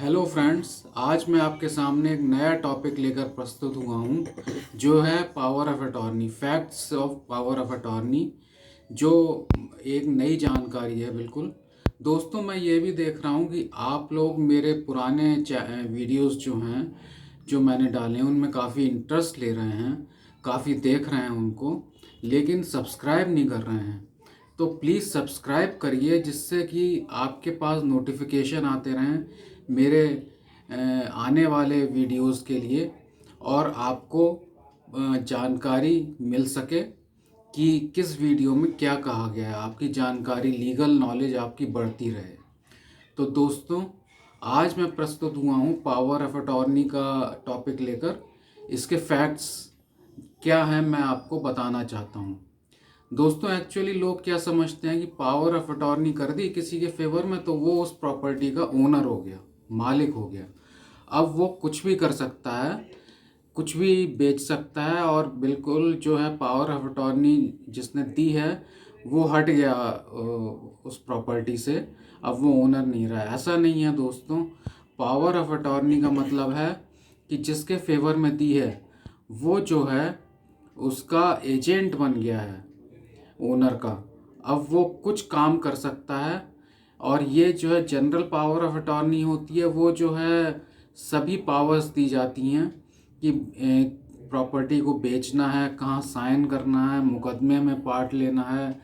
Hello friends, आज मैं आपके सामने एक नया टॉपिक लेकर प्रस्तुत हुआ हूँ जो है power of attorney, facts of power of attorney. जो एक नई जानकारी है बिल्कुल। दोस्तों, मैं ये भी देख रहा हूँ कि आप लोग मेरे पुराने वीडियोस जो हैं, जो मैंने डाले हैं, उनमें काफ़ी इंटरेस्ट ले रहे हैं, काफ़ी देख रहे हैं उनको, लेकिन सब्सक्राइब नहीं कर रहे हैं। तो प्लीज़ सब्सक्राइब करिए जिससे कि आपके पास नोटिफिकेशन आते रहें मेरे आने वाले वीडियोस के लिए, और आपको जानकारी मिल सके कि किस वीडियो में क्या कहा गया है, आपकी जानकारी, लीगल नॉलेज आपकी बढ़ती रहे। तो दोस्तों, आज मैं प्रस्तुत हुआ हूँ पावर ऑफ अटॉर्नी का टॉपिक लेकर। इसके फैक्ट्स क्या हैं मैं आपको बताना चाहता हूँ। दोस्तों, एक्चुअली लोग क्या समझते हैं कि पावर ऑफ अटॉर्नी कर दी किसी के फेवर में तो वो उस प्रॉपर्टी का ओनर हो गया, मालिक हो गया। अब वो कुछ भी कर सकता है, कुछ भी बेच सकता है, और बिल्कुल जो है पावर ऑफ अटॉर्नी जिसने दी है वो हट गया उस प्रॉपर्टी से। अब वो ओनर नहीं रहा है। ऐसा नहीं है दोस्तों। पावर ऑफ अटॉर्नी का मतलब है कि जिसके फेवर में दी है वो जो है उसका एजेंट बन गया है, ओनर का। अब वो कुछ काम कर सकता है। और ये जो है जनरल पावर ऑफ अटॉर्नी होती है, वो जो है सभी पावर्स दी जाती हैं कि प्रॉपर्टी को बेचना है, कहाँ साइन करना है, मुकदमे में पार्ट लेना है,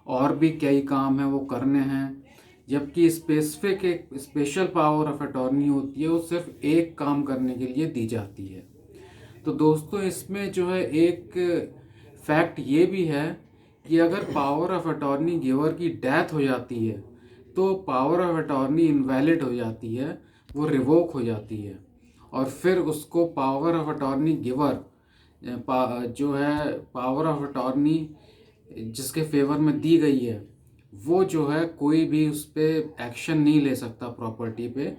और भी कई काम हैं वो करने हैं। जबकि स्पेसिफिक एक स्पेशल पावर ऑफ अटॉर्नी होती है, वो सिर्फ एक काम करने के लिए दी जाती है। तो दोस्तों, इसमें जो है एक फैक्ट ये भी है कि अगर पावर ऑफ अटॉर्नी गिवर की डेथ हो जाती है तो पावर ऑफ अटॉर्नी इनवैलिड हो जाती है, वो रिवोक हो जाती है। और फिर उसको पावर ऑफ अटॉर्नी गिवर जो है पावर ऑफ अटॉर्नी जिसके फेवर में दी गई है, वो जो है कोई भी उस पर एक्शन नहीं ले सकता प्रॉपर्टी पे।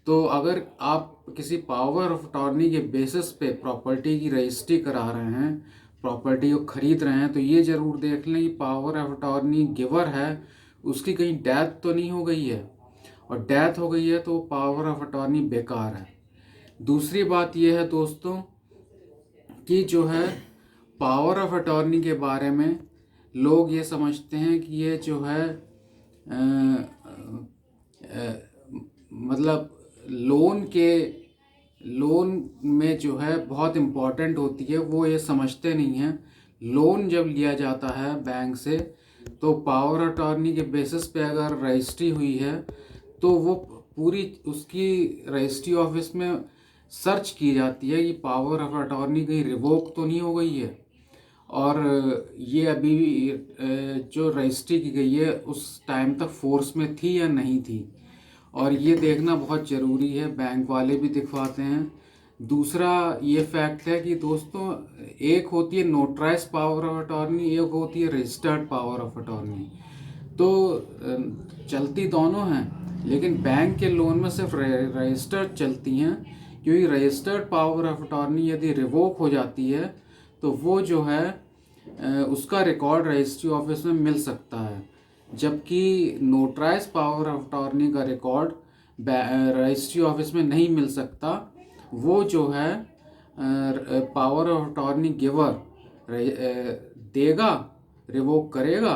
तो अगर आप किसी पावर ऑफ अटॉर्नी के बेसिस पे प्रॉपर्टी की रजिस्ट्री करा रहे हैं, प्रॉपर्टी को खरीद रहे हैं, तो ये ज़रूर देख लें कि पावर ऑफ अटॉर्नी गिवर है उसकी कहीं डेथ तो नहीं हो गई है। और डेथ हो गई है तो पावर ऑफ अटॉर्नी बेकार है। दूसरी बात यह है दोस्तों कि जो है पावर ऑफ अटॉर्नी के बारे में लोग ये समझते हैं कि ये जो है मतलब लोन में जो है बहुत इम्पॉर्टेंट होती है, वो ये समझते नहीं हैं। लोन जब लिया जाता है बैंक से तो पावर अटॉर्नी के बेसिस पे अगर रजिस्ट्री हुई है तो वो पूरी उसकी रजिस्ट्री ऑफिस में सर्च की जाती है कि पावर ऑफ अटॉर्नी कहीं रिवोक तो नहीं हो गई है, और ये अभी जो रजिस्ट्री की गई है उस टाइम तक फोर्स में थी या नहीं थी। और ये देखना बहुत ज़रूरी है, बैंक वाले भी दिखवाते हैं। दूसरा ये फैक्ट है कि दोस्तों, एक होती है नोटराइज पावर ऑफ अटॉर्नी, एक होती है रजिस्टर्ड पावर ऑफ अटॉर्नी। तो चलती दोनों हैं, लेकिन बैंक के लोन में सिर्फ रजिस्टर्ड चलती हैं, क्योंकि रजिस्टर्ड पावर ऑफ अटॉर्नी यदि रिवोक हो जाती है तो वो जो है उसका रिकॉर्ड रजिस्ट्री ऑफिस में मिल सकता है। जबकि नोटराइज पावर ऑफ अटॉर्नी का रिकॉर्ड रजिस्ट्री ऑफिस में नहीं मिल सकता। वो जो है पावर ऑफ अटॉर्नी गिवर देगा, रिवोक करेगा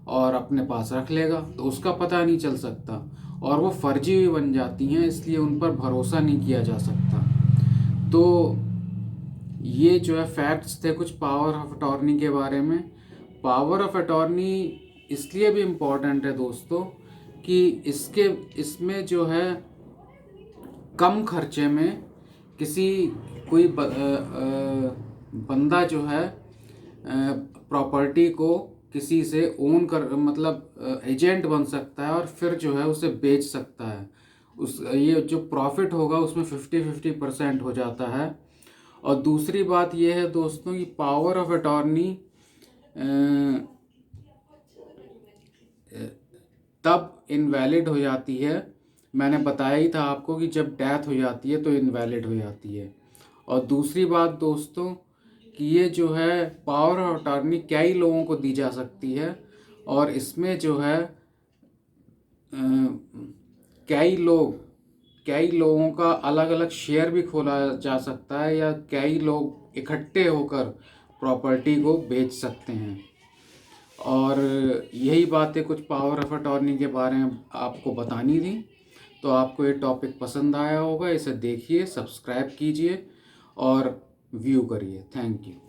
और अपने पास रख लेगा, तो उसका पता नहीं चल सकता, और वो फर्जी भी बन जाती हैं, इसलिए उन पर भरोसा नहीं किया जा सकता। तो ये जो है फैक्ट्स थे कुछ पावर ऑफ अटॉर्नी के बारे में। पावर ऑफ अटॉर्नी इसलिए भी इम्पोर्टेंट है दोस्तों कि इसमें जो है कम खर्चे में किसी कोई बंदा जो है प्रॉपर्टी को किसी से ओन कर, मतलब एजेंट बन सकता है, और फिर जो है उसे बेच सकता है। उस ये जो प्रॉफिट होगा उसमें 50-50% हो जाता है। और दूसरी बात यह है दोस्तों कि पावर ऑफ अटॉर्नी तब इनवैलिड हो जाती है, मैंने बताया ही था आपको कि जब डेथ हो जाती है तो इनवैलिड हो जाती है। और दूसरी बात दोस्तों कि ये जो है पावर ऑफ अटॉर्नी कई लोगों को दी जा सकती है, और इसमें जो है कई लोग कई लोगों का अलग अलग शेयर भी खोला जा सकता है, या कई लोग इकट्ठे होकर प्रॉपर्टी को बेच सकते हैं। और यही बातें कुछ पावर ऑफ अटॉर्नी के बारे में आपको बतानी थी। तो आपको ये टॉपिक पसंद आया होगा, इसे देखिए, सब्सक्राइब कीजिए और व्यू करिए। Thank you.